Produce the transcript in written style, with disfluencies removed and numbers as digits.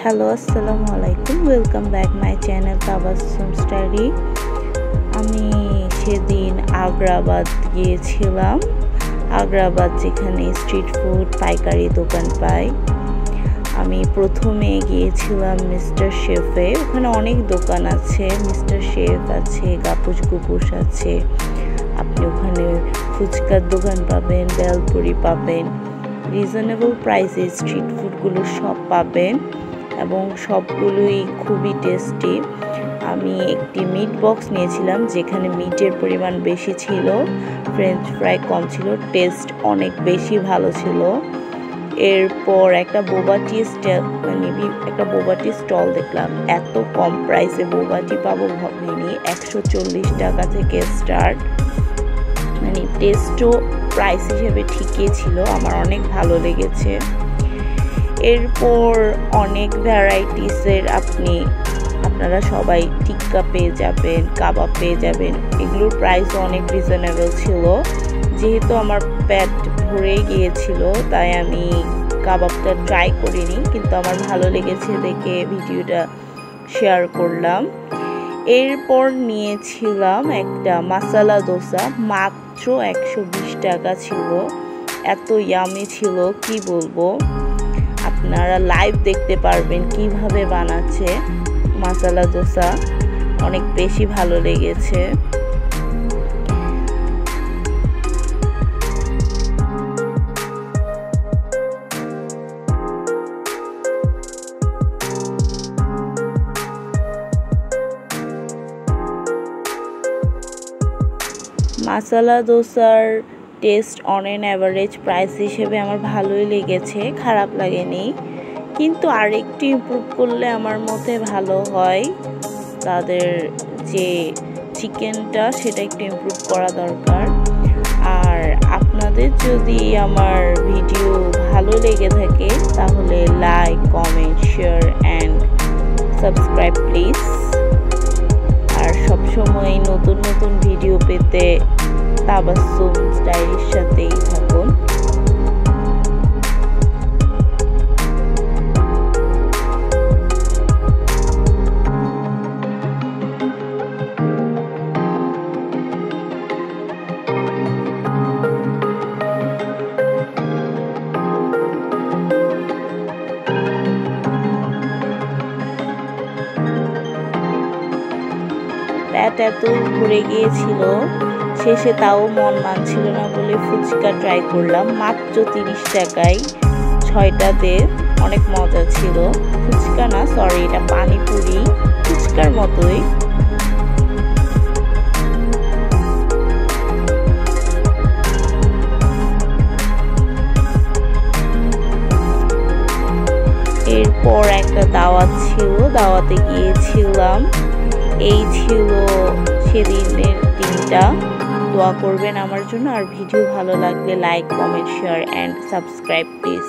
Hello আসসালামু আলাইকুম, welcome back my channel Tabassum study. আমি সেদিন আগ্রাবাদ গিয়েছিলাম। আগ্রাবাদ যেখানে স্ট্রিট ফুড পাইকারি দোকান পাই। আমি প্রথমে গিয়েছিলাম মিস্টার শেফে। ওখানে অনেক দোকান আছে, মিস্টার শেফ আছে, গাপুস গুপুস আছে। আপনি ওখানে ফুচকার দোকান পাবেন, বেলপুরি পাবেন, রিজনেবল প্রাইসে স্ট্রিট ফুডগুলো সব পাবেন এবং সবগুলোই খুবই টেস্টি। আমি একটি মিট বক্স নিয়েছিলাম যেখানে মিটের পরিমাণ বেশি ছিল, ফ্রেঞ্চ ফ্রাই কম ছিল, টেস্ট অনেক বেশি ভালো ছিল। এরপর একটা বোবাটি স্টল দেখলাম। এত কম প্রাইসে বোবাটি পাবো ভাবিনি। 140 টাকা থেকে স্টার্ট। মানে টেস্টও প্রাইস হিসেবে ঠিকই ছিল, আমার অনেক ভালো লেগেছে। এরপর অনেক ভ্যারাইটিসের আপনারা সবাই টিক্কা পেয়ে যাবেন, কাবাব পেয়ে যাবেন। এগুলোর প্রাইসও অনেক রিজনেবল ছিল। যেহেতু আমার পেট ভরে গিয়েছিল তাই আমি কাবাবটা ট্রাই করিনি, কিন্তু আমার ভালো লেগেছে দেখে ভিডিওটা শেয়ার করলাম। এরপর নিয়েছিলাম একটা মাসালা দোসা, মাত্র 120 টাকা ছিল। এত ইয়ামি ছিল কি বলবো। আপনারা লাইভ দেখতে পারবেন কিভাবে বানাচ্ছে মাসালা দোসা, অনেক বেশি ভালো লেগেছে। মাসালা দোসার taste on an average price হিসেবে আমার ভালোই লেগেছে, খারাপ লাগেনি। কিন্তু আরেকটু ইমপ্রুভ করলে আমার মতে ভালো হয়। তাদের যে চিকেনটা সেটা একটু ইমপ্রুভ করা দরকার। আর আপনাদের যদি আমার ভিডিও ভালো লেগে থাকে তাহলে like, comment, share and subscribe please. আর সবসময় নতুন নতুন ভিডিও পেতে তাবাসসুম ডায়েরির সাথেই থাকুন। পেট এত ভরে গিয়েছিল, শেষে তাও মন মানছিল না বলে ফুচকা ট্রাই করলাম। মাত্র 30 টাকায় 6টা দে, অনেক মজা ছিল। ফুচকা না, সরি, এটা পানিপুরি, ফুচকার মতোই। এরপর একটা দাওয়াত ছিল, দাওয়াতে গিয়েছিলাম। এই ছিল সেদিনের দিনটা। দোয়া করবেন আমার জন্য। আর ভিডিও ভালো লাগলে like, comment, share and subscribe please.